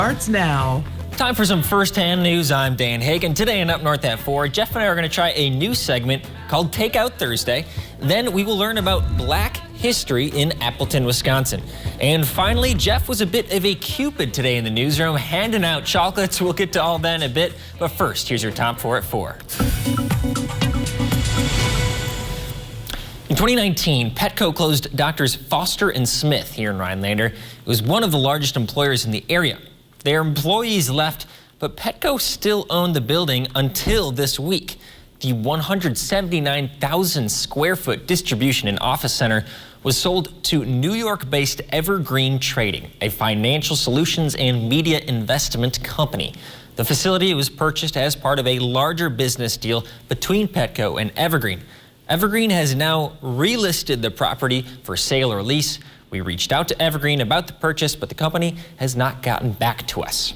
Starts now. Time for some first-hand news. I'm Dan Hagan. Today in Up North at 4, Jeff and I are going to try a new segment called Takeout Thursday. Then we will learn about Black history in Appleton, Wisconsin. And finally, Jeff was a bit of a Cupid today in the newsroom, handing out chocolates. We'll get to all that in a bit. But first, here's your top 4 at 4. In 2019, Petco closed Doctors Foster and Smith here in Rhinelander. It was one of the largest employers in the area. Their employees left, but Petco still owned the building until this week. The 179,000 square foot distribution and office center was sold to New York-based Evergreen Trading, a financial solutions and media investment company. The facility was purchased as part of a larger business deal between Petco and Evergreen. Evergreen has now relisted the property for sale or lease. We reached out to Evergreen about the purchase, but the company has not gotten back to us.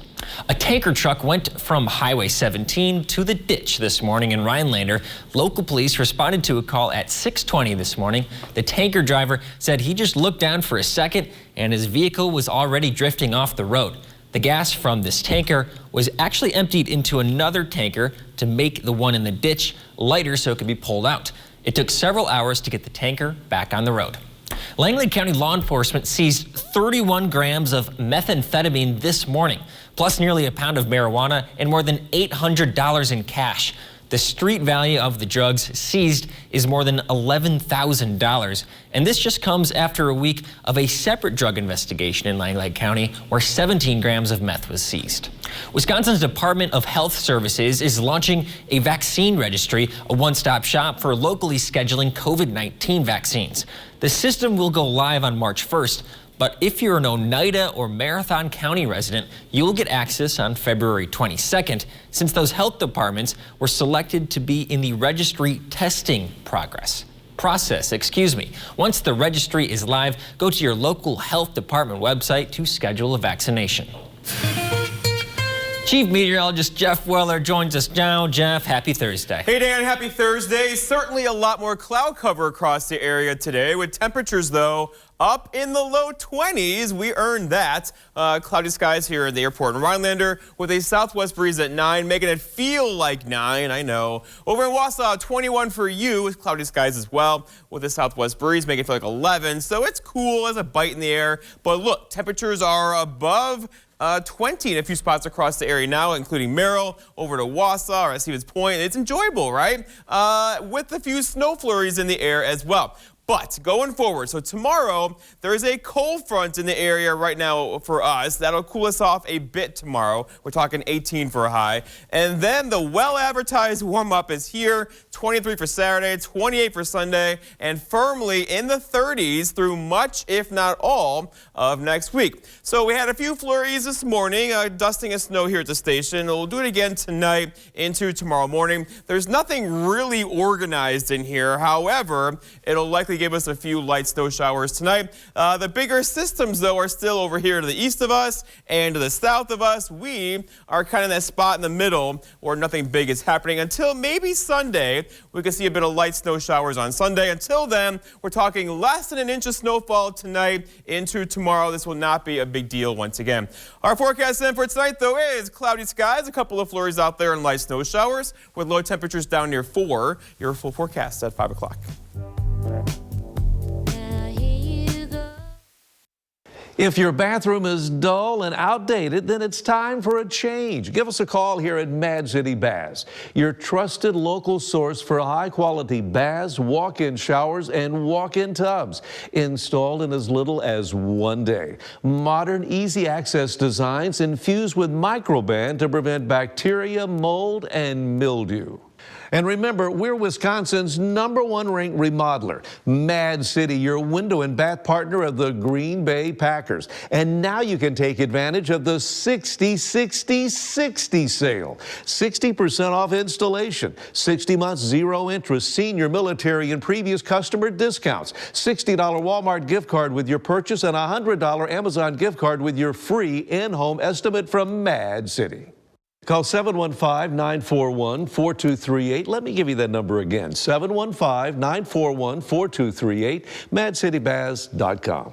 A tanker truck went from Highway 17 to the ditch this morning in Rhinelander. Local police responded to a call at 6:20 this morning. The tanker driver said he just looked down for a second and his vehicle was already drifting off the road. The gas from this tanker was actually emptied into another tanker to make the one in the ditch lighter so it could be pulled out. It took several hours to get the tanker back on the road. Langley County law enforcement seized 31 grams of methamphetamine this morning, plus nearly a pound of marijuana and more than $800 in cash. The street value of the drugs seized is more than $11,000. And this just comes after a week of a separate drug investigation in Langley County where 17 grams of meth was seized. Wisconsin's Department of Health Services is launching a vaccine registry, a one-stop shop for locally scheduling COVID-19 vaccines. The system will go live on March 1st. But if you're an Oneida or Marathon County resident, you'll get access on February 22nd, since those health departments were selected to be in the registry testing process. Once the registry is live, go to your local health department website to schedule a vaccination. Chief Meteorologist Jeff Weller joins us now. Jeff, happy Thursday. Hey Dan, happy Thursday. Certainly a lot more cloud cover across the area today, with temperatures though up in the low 20s. We earned that. Cloudy skies here at the airport in Rhinelander with a southwest breeze at 9, making it feel like 9, I know. Over in Wausau, 21 for you with cloudy skies as well, with a southwest breeze, making it feel like 11. So it's cool as a bite in the air. But look, temperatures are above 20 in a few spots across the area now, including Merrill, over to Wausau or Stevens Point. It's enjoyable, right? With a few snow flurries in the air as well. But going forward, so tomorrow, there is a cold front in the area right now for us. That'll cool us off a bit tomorrow. We're talking 18 for a high. And then the well-advertised warm-up is here, 23 for Saturday, 28 for Sunday, and firmly in the 30s through much, if not all, of next week. So we had a few flurries this morning, dusting of snow here at the station. We'll do it again tonight into tomorrow morning. There's nothing really organized in here. However, it'll likely give us a few light snow showers tonight. The bigger systems, though, are still over here to the east of us and to the south of us. We are kind of that spot in the middle where nothing big is happening until maybe Sunday. We can see a bit of light snow showers on Sunday. Until then, we're talking less than an inch of snowfall tonight into tomorrow. This will not be a big deal once again. Our forecast then for tonight, though, is cloudy skies, a couple of flurries out there and light snow showers with low temperatures down near 4. Your full forecast at 5 o'clock. If your bathroom is dull and outdated, then it's time for a change. Give us a call here at Mad City Baths, your trusted local source for high-quality baths, walk-in showers, and walk-in tubs, installed in as little as 1 day. Modern, easy-access designs infused with Microban to prevent bacteria, mold, and mildew. And remember, we're Wisconsin's #1 ranked remodeler. Mad City, your window and bath partner of the Green Bay Packers. And now you can take advantage of the 60-60-60 sale. 60% off installation, 60 months, 0 interest, senior, military, and previous customer discounts, $60 Walmart gift card with your purchase, and a $100 Amazon gift card with your free in-home estimate from Mad City. Call 715-941-4238. Let me give you that number again, 715-941-4238, madcitybaths.com.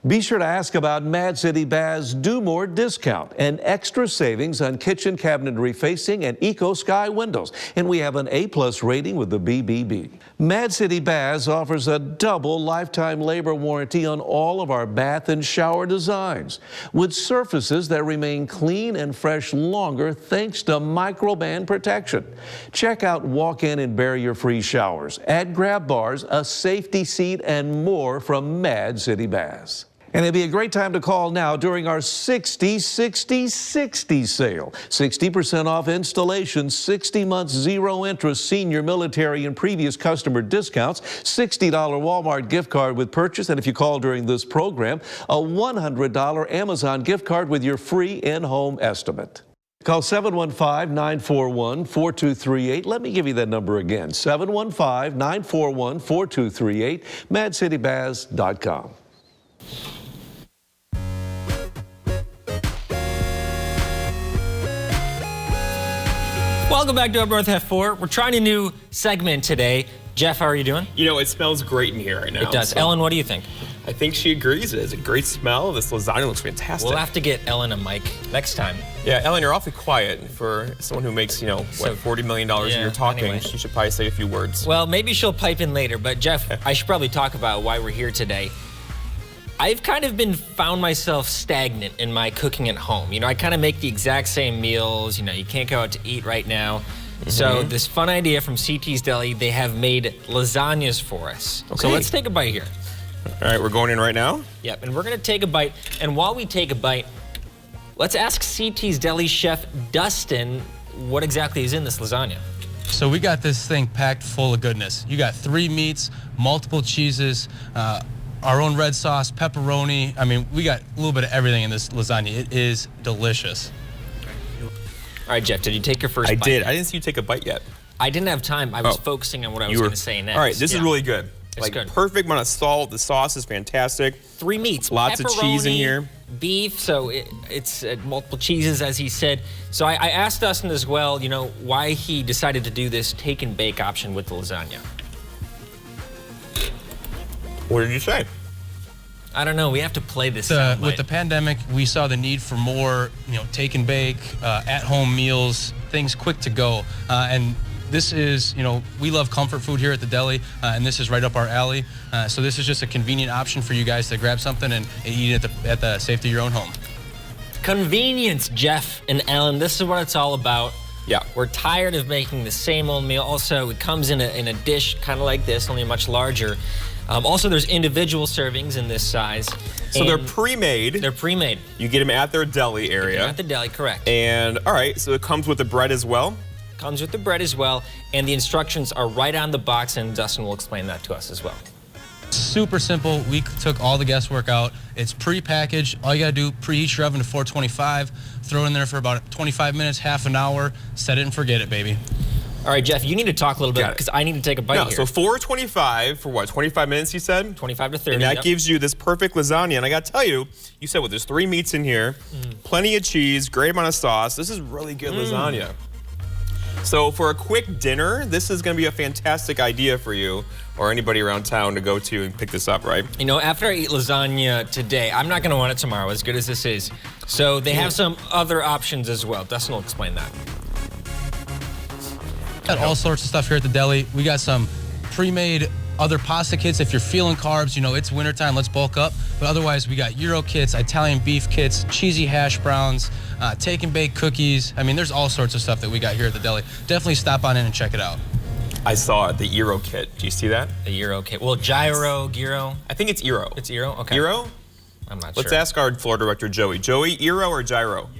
Be sure to ask about Mad City Bath's Do More discount and extra savings on kitchen cabinetry facing and Eco Sky windows. And we have an A+ rating with the BBB. Mad City Baths offers a double lifetime labor warranty on all of our bath and shower designs, with surfaces that remain clean and fresh longer thanks to Microban protection. Check out walk-in and barrier-free showers, add grab bars, a safety seat, and more from Mad City Baths. And it'd be a great time to call now during our 60-60-60 sale. 60% off installation, 60 months zero interest senior military and previous customer discounts, $60 Walmart gift card with purchase, and if you call during this program, a $100 Amazon gift card with your free in-home estimate. Call 715-941-4238. Let me give you that number again, 715-941-4238, madcitybaths.com. Welcome back to Up North F4. We're trying a new segment today. Jeff, how are you doing? You know, it smells great in here right now. It does. So Ellen, what do you think? I think she agrees. It has a great smell. This lasagna looks fantastic. We'll have to get Ellen a mic next time. Yeah, Ellen, you're awfully quiet. For someone who makes, $40 million a year talking, anyway. She should probably say a few words. Well, maybe she'll pipe in later, but Jeff, I should probably talk about why we're here today. I've kind of found myself stagnant in my cooking at home. I kind of make the exact same meals. You can't go out to eat right now. So this fun idea from CT's Deli, they have made lasagnas for us. Okay. So let's take a bite here. All right, we're going in right now? Yep, and we're gonna take a bite. And while we take a bite, let's ask CT's Deli chef Dustin what exactly is in this lasagna. So we got this thing packed full of goodness. You got 3 meats, multiple cheeses, our own red sauce, pepperoni. I mean, we got a little bit of everything in this lasagna. It is delicious. All right, Jeff, did you take your first bite? I did. I didn't see you take a bite yet. I didn't have time. I was focusing on what I was going to say next. All right, this is really good. It's good. Perfect amount of salt. The sauce is fantastic. 3 meats. Lots of cheese in here. Beef, so it's multiple cheeses, as he said. So I asked Dustin as well, why he decided to do this take and bake option with the lasagna. What did you say? I don't know. We have to play this. With the pandemic, we saw the need for more, take and bake, at-home meals, things quick to go. And this is, we love comfort food here at the deli, and this is right up our alley. So this is just a convenient option for you guys to grab something and eat it at the safety of your own home. Convenience, Jeff and Ellen. This is what it's all about. Yeah. We're tired of making the same old meal. Also, it comes in a dish kind of like this, only much larger. Also, there's individual servings in this size. So they're pre-made. They're pre-made. You get them at their deli area. At the deli, correct. And, all right, so it comes with the bread as well? Comes with the bread as well, and the instructions are right on the box, and Dustin will explain that to us as well. Super simple. We took all the guesswork out. It's pre-packaged. All you gotta do, preheat your oven to 425, throw it in there for about 25 minutes, half an hour, set it and forget it, baby. All right, Jeff, you need to talk a little bit because I need to take a bite here. So 425 for what, 25 minutes you said? 25 to 30. And that gives you this perfect lasagna. And I gotta tell you, you said, there's 3 meats in here, plenty of cheese, great amount of sauce. This is really good lasagna. So for a quick dinner, this is gonna be a fantastic idea for you or anybody around town to go to and pick this up, right? After I eat lasagna today, I'm not gonna want it tomorrow, as good as this is. So they have some other options as well. Dustin will explain that. Got all sorts of stuff here at the deli. We got some pre-made other pasta kits. If you're feeling carbs, it's wintertime, let's bulk up. But otherwise, we got Euro kits, Italian beef kits, cheesy hash browns, take and bake cookies. I mean, there's all sorts of stuff that we got here at the deli. Definitely stop on in and check it out. I saw it, the Euro kit. Do you see that? The Euro kit. Well, gyro, gyro. I think it's Euro. It's Euro? Okay. Euro? I'm not sure. Let's ask our floor director, Joey. Joey, Euro or gyro?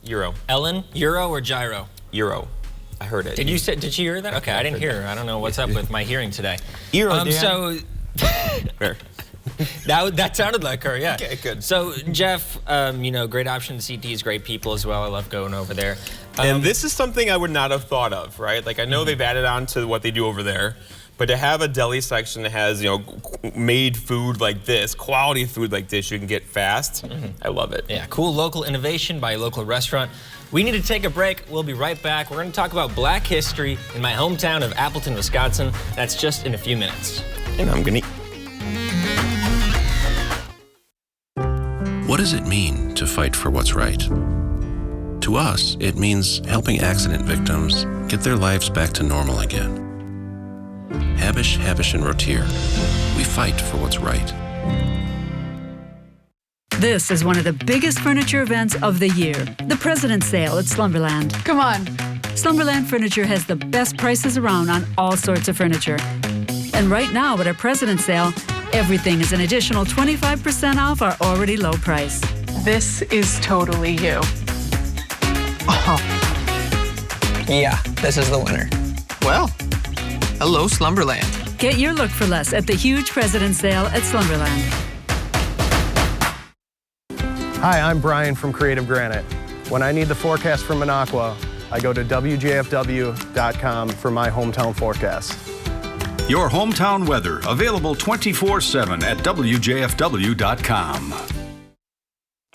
Euro. Ellen, Euro or gyro? Euro. I heard it. Did she hear that? Okay, I didn't hear her. I don't know what's up with my hearing today. Euro, so Fair. that sounded like her, yeah. Okay, good. So Jeff, great option. CT is great people as well. I love going over there. And this is something I would not have thought of, right? Like I know they've added on to what they do over there, but to have a deli section that has, made food like this, quality food like this, you can get fast. I love it. Yeah, cool local innovation by a local restaurant. We need to take a break. We'll be right back. We're going to talk about Black history in my hometown of Appleton, Wisconsin. That's just in a few minutes. And I'm gonna What does it mean to fight for what's right? To us, it means helping accident victims get their lives back to normal again. Habush, Habush, and Rotier, we fight for what's right. This is one of the biggest furniture events of the year, the President's Sale at Slumberland. Come on. Slumberland Furniture has the best prices around on all sorts of furniture. And right now at our President's Sale, everything is an additional 25% off our already low price. This is totally you. Oh. Yeah, this is the winner. Well, hello, Slumberland. Get your look for less at the huge President's Sale at Slumberland. Hi, I'm Brian from Creative Granite. When I need the forecast from Minocqua, I go to WJFW.com for my hometown forecast. Your hometown weather, available 24/7 at WJFW.com.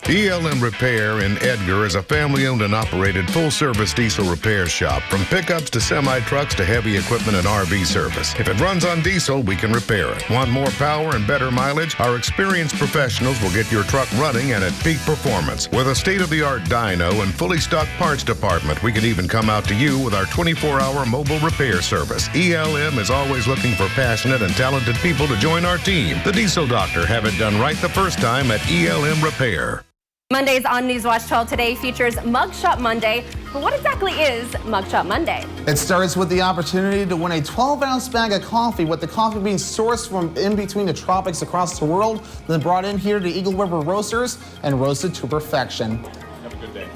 ELM Repair in Edgar is a family-owned and operated full-service diesel repair shop. From pickups to semi-trucks to heavy equipment and RV service. If it runs on diesel, we can repair it. Want more power and better mileage? Our experienced professionals will get your truck running and at peak performance. With a state-of-the-art dyno and fully stocked parts department, we can even come out to you with our 24-hour mobile repair service. ELM is always looking for passionate and talented people to join our team. The Diesel Doctor, have it done right the first time at ELM Repair. Mondays on Newswatch 12 today features Mugshot Monday. But what exactly is Mugshot Monday? It starts with the opportunity to win a 12-ounce bag of coffee, with the coffee being sourced from in between the tropics across the world, then brought in here to Eagle River Roasters and roasted to perfection. Have a good day.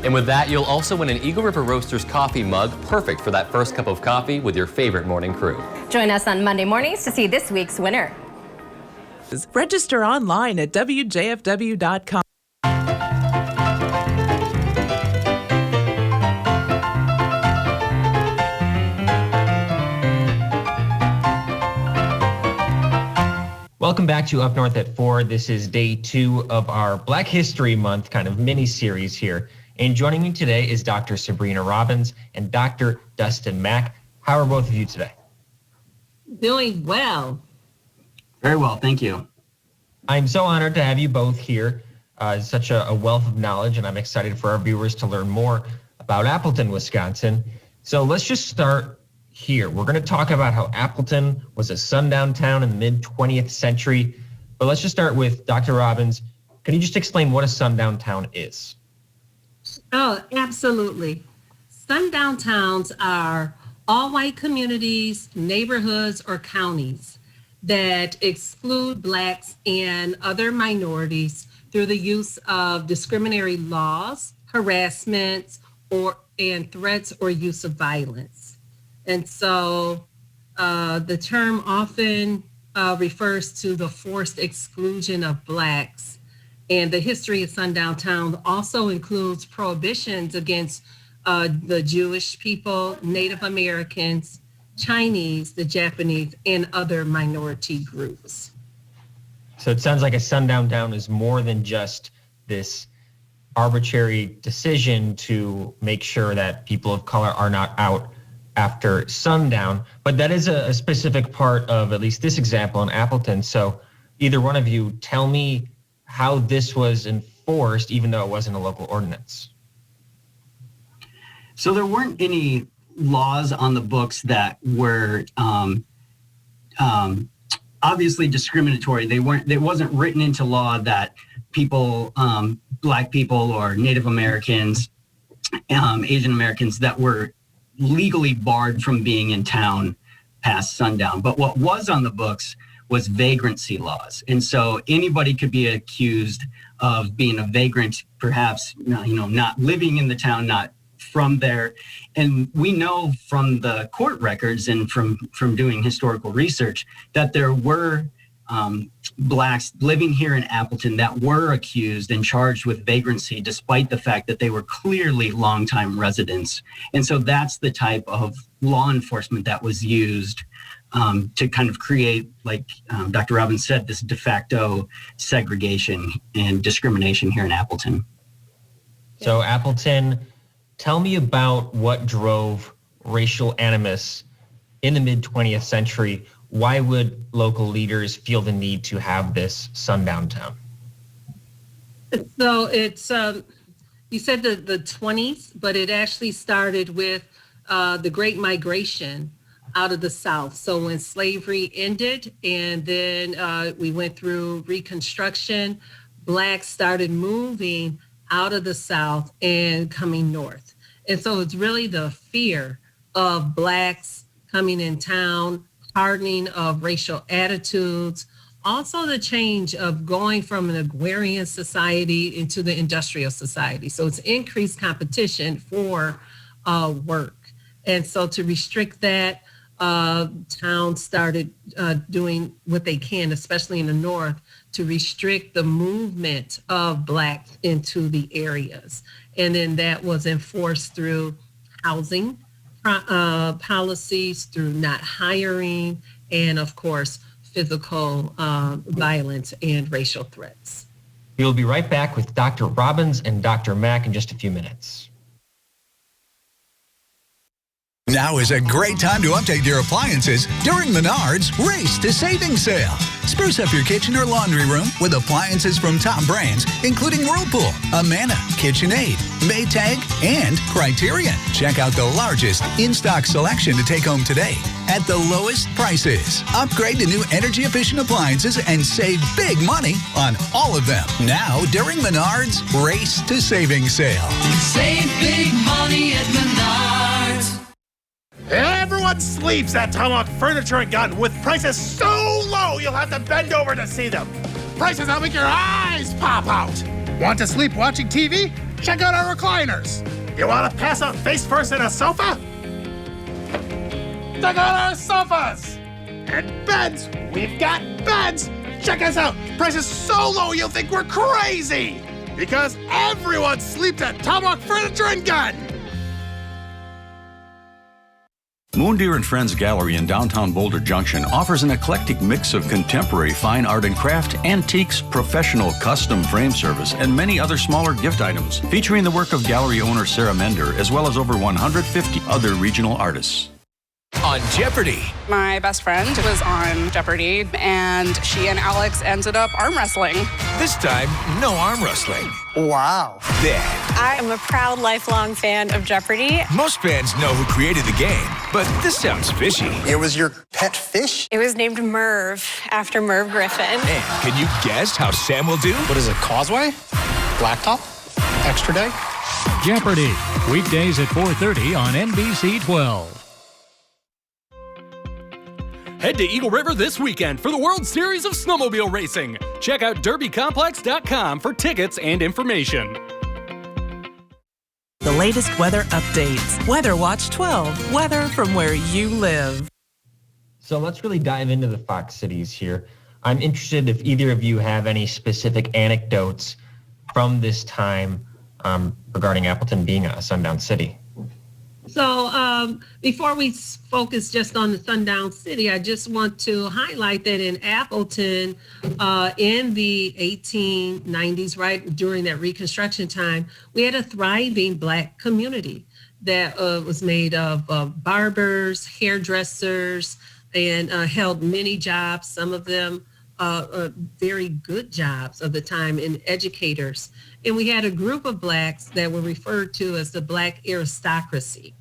And with that, you'll also win an Eagle River Roasters coffee mug, perfect for that first cup of coffee with your favorite morning crew. Join us on Monday mornings to see this week's winner. Register online at WJFW.com. Welcome back to Up North at 4. This is day 2 of our Black History Month kind of mini-series here. And joining me today is Dr. Sabrina Robbins and Dr. Dustin Mack. How are both of you today? Doing well. Very well, thank you. I'm so honored to have you both here. Such a wealth of knowledge, and I'm excited for our viewers to learn more about Appleton, Wisconsin. So let's just start here. We're going to talk about how Appleton was a sundown town in the mid-20th century. But let's just start with Dr. Robbins. Can you just explain what a sundown town is? Oh, absolutely. Sundown towns are all white communities, neighborhoods, or counties that exclude blacks and other minorities through the use of discriminatory laws, harassment, and threats or use of violence. And so the term often refers to the forced exclusion of blacks. And the history of sundown towns also includes prohibitions against the Jewish people, Native Americans, Chinese, the Japanese, and other minority groups. So it sounds like a sundown town is more than just this arbitrary decision to make sure that people of color are not out after sundown, but that is a specific part of at least this example in Appleton. So either one of you tell me how this was enforced, even though it wasn't a local ordinance. So there weren't any laws on the books that were obviously discriminatory. It wasn't written into law that people, Black people or Native Americans, Asian Americans, that were legally barred from being in town past sundown. But what was on the books was vagrancy laws. And so anybody could be accused of being a vagrant, perhaps, not living in the town, not from there. And we know from the court records and from doing historical research that there were blacks living here in Appleton that were accused and charged with vagrancy, despite the fact that they were clearly longtime residents. And so that's the type of law enforcement that was used to kind of create, like Dr. Robbins said, this de facto segregation and discrimination here in Appleton. So Appleton, tell me about what drove racial animus in the mid-20th century. Why would local leaders feel the need to have this sundown town? So it's, you said the 20s, but it actually started with the Great Migration out of the South. So when slavery ended and then we went through Reconstruction, Blacks started moving out of the South and coming north. And so it's really the fear of Blacks coming in town, hardening of racial attitudes, also the change of going from an agrarian society into the industrial society. So it's increased competition for work. And so to restrict that, towns started doing what they can, especially in the north, to restrict the movement of Blacks into the areas. And then that was enforced through housing policies, through not hiring, and of course, physical violence and racial threats. We'll be right back with Dr. Robbins and Dr. Mack in just a few minutes. Now is a great time to update your appliances during Menards Race to Savings Sale. Spruce up your kitchen or laundry room with appliances from top brands, including Whirlpool, Amana, KitchenAid, Maytag, and Criterion. Check out the largest in-stock selection to take home today at the lowest prices. Upgrade to new energy-efficient appliances and save big money on all of them. Now during Menards Race to Savings Sale. Save big money at Menards. Everyone sleeps at Tomahawk Furniture and Gun with prices so low you'll have to bend over to see them. Prices that'll make your eyes pop out. Want to sleep watching TV? Check out our recliners. You want to pass out face first in a sofa? Check out our sofas. And beds. We've got beds. Check us out. Prices so low you'll think we're crazy. Because everyone sleeps at Tomahawk Furniture and Gun. Moondeer and Friends Gallery in downtown Boulder Junction offers an eclectic mix of contemporary fine art and craft, antiques, professional custom frame service, and many other smaller gift items, featuring the work of gallery owner Sarah Mender, as well as over 150 other regional artists. On Jeopardy! My best friend was on Jeopardy, and she and Alex ended up arm wrestling. This time, no arm wrestling. Wow. Then, I am a proud lifelong fan of Jeopardy! most fans know who created the game, but this sounds fishy. It was your pet fish? It was named Merv, after Merv Griffin. And can you guess how Sam will do? What is it, Causeway? Blacktop? Extra day? Jeopardy! Weekdays at 4:30 on NBC 12. Head to Eagle River this weekend for the World Series of Snowmobile Racing. Check out derbycomplex.com for tickets and information. The latest weather updates. Weather Watch 12. Weather from where you live. So let's really dive into the Fox cities here. I'm interested if either of you have any specific anecdotes from this time regarding Appleton being a sundown city. So before we focus just on the sundown city, I just want to highlight that in Appleton, in the 1890s, right during that Reconstruction time, we had a thriving Black community that was made of barbers, hairdressers, and held many jobs, some of them very good jobs of the time, and educators. And we had a group of Blacks that were referred to as the Black aristocracy.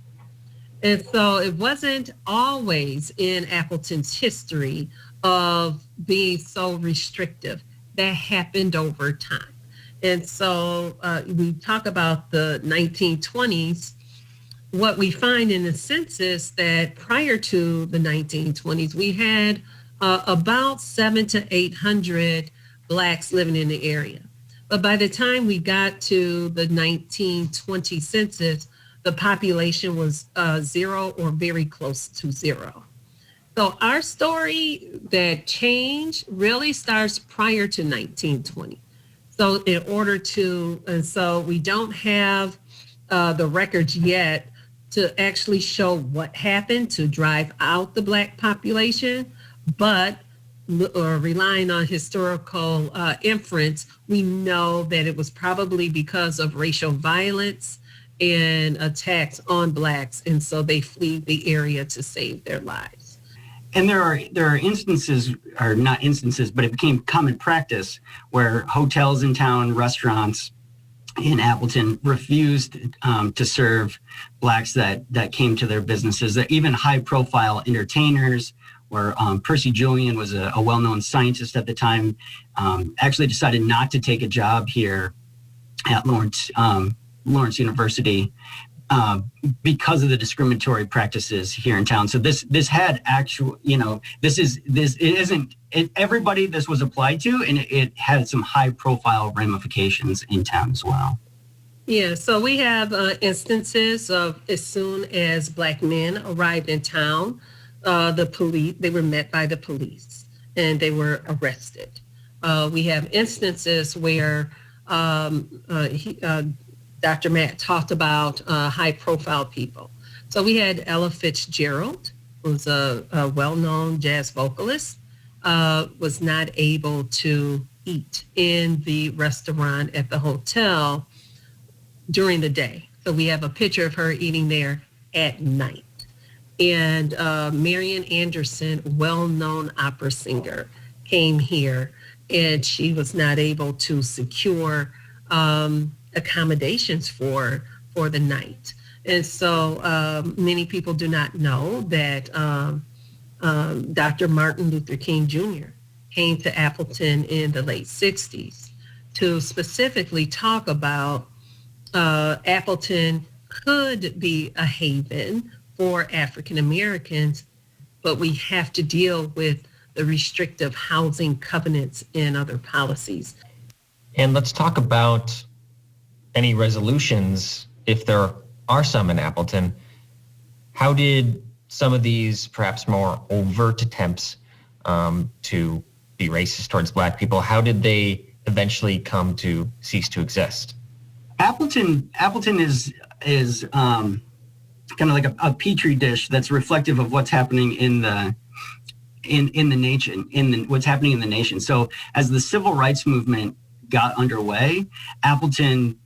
And so it wasn't always in Appleton's history of being so restrictive. That happened over time. And so we talk about the 1920s. What we find in the census that prior to the 1920s, we had about 700 to 800 Blacks living in the area. But by the time we got to the 1920 census, the population was zero or very close to zero. So our story, that change, really starts prior to 1920. So in order to, and so we don't have the records yet to actually show what happened to drive out the Black population, but relying on historical inference, we know that it was probably because of racial violence and attacks on Blacks, and so they flee the area to save their lives. And there are instances, or not instances, but it became common practice where hotels in town, restaurants in Appleton refused to serve blacks that came to their businesses. That even high-profile entertainers, where Percy Julian was a well-known scientist at the time, actually decided not to take a job here at Lawrence University because of the discriminatory practices here in town. So this had actual, everybody this was applied to, and it had some high-profile ramifications in town as well. Yeah, so we have instances of as soon as black men arrived in town, they were met by the police and they were arrested. We have instances where Dr. Matt talked about high-profile people. So we had Ella Fitzgerald, who's a well-known jazz vocalist, was not able to eat in the restaurant at the hotel during the day. So we have a picture of her eating there at night. And Marian Anderson, well-known opera singer, came here, and she was not able to secure accommodations for the night. And so many people do not know that Dr. Martin Luther King Jr. came to Appleton in the late 60s to specifically talk about Appleton could be a haven for African Americans, but we have to deal with the restrictive housing covenants and other policies. And let's talk about any resolutions, if there are some in Appleton. How did some of these perhaps more overt attempts to be racist towards black people, how did they eventually come to cease to exist? Appleton is kind of like a petri dish that's reflective of what's happening in the nation, what's happening in the nation. So as the civil rights movement got underway, Appleton,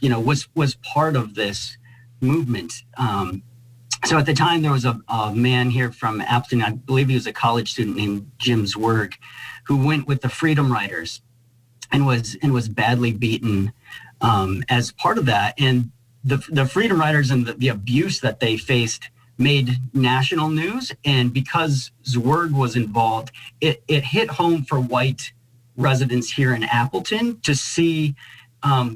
was part of this movement. So at the time, there was a man here from Appleton, I believe he was a college student named Jim Zwerg, who went with the Freedom Riders and was badly beaten as part of that. And the Freedom Riders and the abuse that they faced made national news. And because Zwerg was involved, it hit home for white residents here in Appleton to see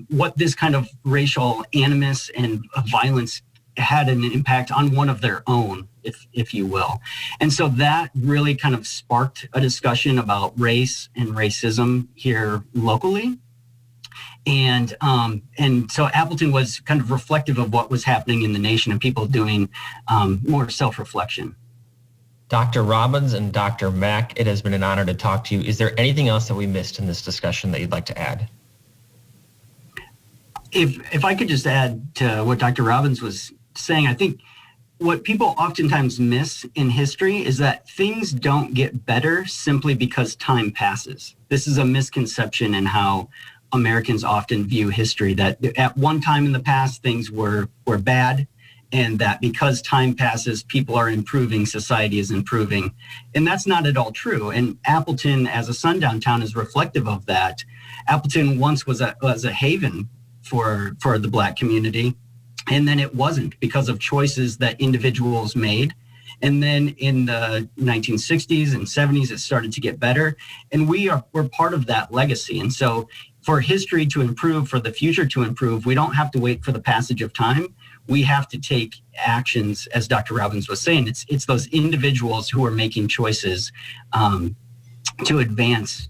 what this kind of racial animus and violence had an impact on one of their own, if you will. And so that really kind of sparked a discussion about race and racism here locally. And so Appleton was kind of reflective of what was happening in the nation and people doing more self-reflection. Dr. Robbins and Dr. Mack, it has been an honor to talk to you. Is there anything else that we missed in this discussion that you'd like to add? If I could just add to what Dr. Robbins was saying, I think what people oftentimes miss in history is that things don't get better simply because time passes. This is a misconception in how Americans often view history, that at one time in the past things were bad, and that because time passes, people are improving, society is improving. And that's not at all true. And Appleton, as a sundown town, is reflective of that. Appleton once was a haven for the Black community, and then it wasn't because of choices that individuals made. And then in the 1960s and 70s, it started to get better. And we're part of that legacy. And so for history to improve, for the future to improve, we don't have to wait for the passage of time. We have to take actions, as Dr. Robbins was saying. It's those individuals who are making choices to advance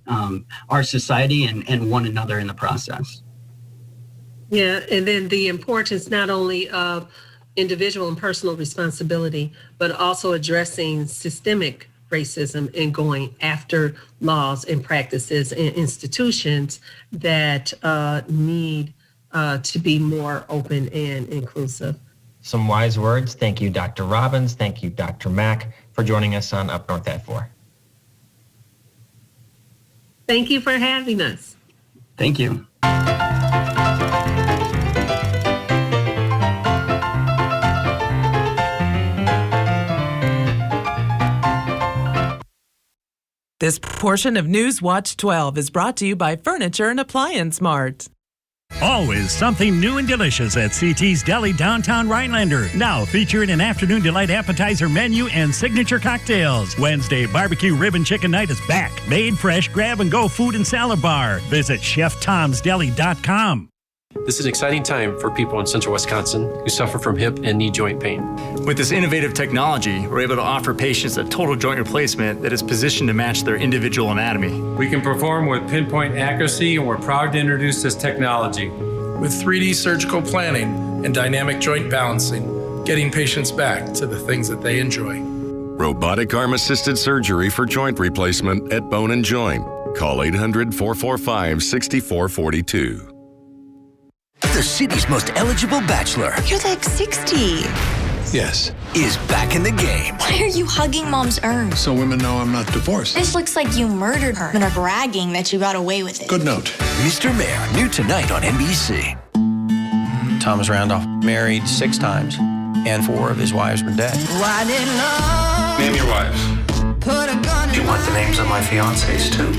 our society and one another in the process. Yeah, and then the importance not only of individual and personal responsibility, but also addressing systemic racism and going after laws and practices and institutions that need to be more open and inclusive. Some wise words. Thank you, Dr. Robbins. Thank you, Dr. Mack, for joining us on Up North at 4. Thank you for having us. Thank you. This portion of News Watch 12 is brought to you by Furniture and Appliance Mart. Always something new and delicious at CT's Deli downtown Rhinelander. Now featuring an afternoon delight appetizer menu and signature cocktails. Wednesday barbecue rib and chicken night is back. Made fresh grab and go food and salad bar. Visit cheftomsdeli.com. This is an exciting time for people in central Wisconsin who suffer from hip and knee joint pain. With this innovative technology, we're able to offer patients a total joint replacement that is positioned to match their individual anatomy. We can perform with pinpoint accuracy, and we're proud to introduce this technology. With 3D surgical planning and dynamic joint balancing, getting patients back to the things that they enjoy. Robotic arm-assisted surgery for joint replacement at Bone & Joint. Call 800-445-6442. The city's most eligible bachelor. You're like 60. Yes. Is back in the game. Why are you hugging Mom's urn? So women know I'm not divorced. This looks like you murdered her and are bragging that you got away with it. Good note. Mr. Mayor, new tonight on NBC. Thomas Randolph, married 6 times, and 4 of his wives were dead. Why didn't love Name your wives. put a gun in You want the names of my fiancés, too?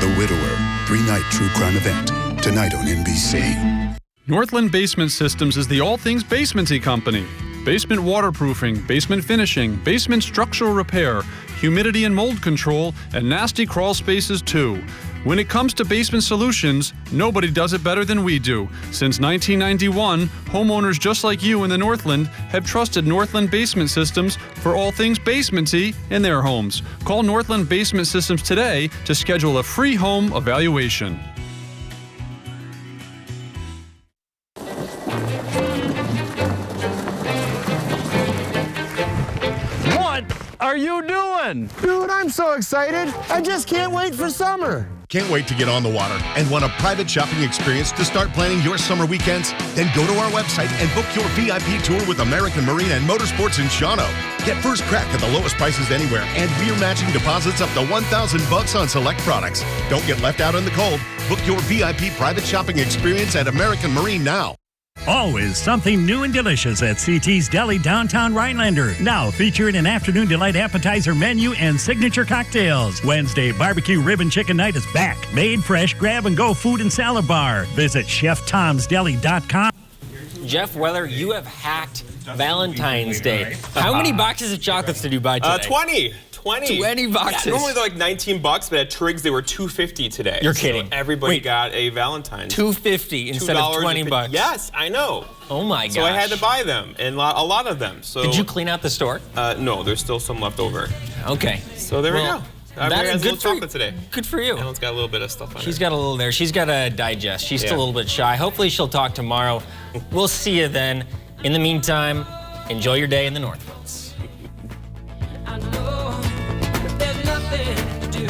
The Widower, 3-night true crime event. Tonight on NBC. Northland Basement Systems is the all things basementy company. Basement waterproofing, basement finishing, basement structural repair, humidity and mold control, and nasty crawl spaces too. When it comes to basement solutions, nobody does it better than we do. Since 1991, homeowners just like you in the Northland have trusted Northland Basement Systems for all things basementy in their homes. Call Northland Basement Systems today to schedule a free home evaluation. What are you doing? Dude, I'm so excited. I just can't wait for summer. Can't wait to get on the water and want a private shopping experience to start planning your summer weekends? Then go to our website and book your VIP tour with American Marine and Motorsports in Shawano. Get first crack at the lowest prices anywhere, and we're matching deposits up to $1,000 on select products. Don't get left out in the cold. Book your VIP private shopping experience at American Marine now. Always something new and delicious at CT's Deli downtown Rhinelander. Now featuring an afternoon delight appetizer menu and signature cocktails. Wednesday barbecue rib and chicken night is back. Made fresh grab and go food and salad bar. Visit cheftomsdeli.com. Jeff Weather, you have hacked Valentine's Day. How many boxes of chocolates did you buy today? 20 boxes. Yeah, normally they're like $19, but at Triggs they were $2.50 today. You're kidding. So everybody got a Valentine's. $2.50 instead of $20. Yes, I know. Oh my gosh. So I had to buy them, and a lot of them. So did you clean out the store? No, there's still some left over. Okay. So there we go. That is good chocolate today. Good for you. Ellen's got a little bit of stuff on She's her. got a little there. She's got to digest. She's still a little bit shy. Hopefully she'll talk tomorrow. We'll see you then. In the meantime, enjoy your day in the Northwoods.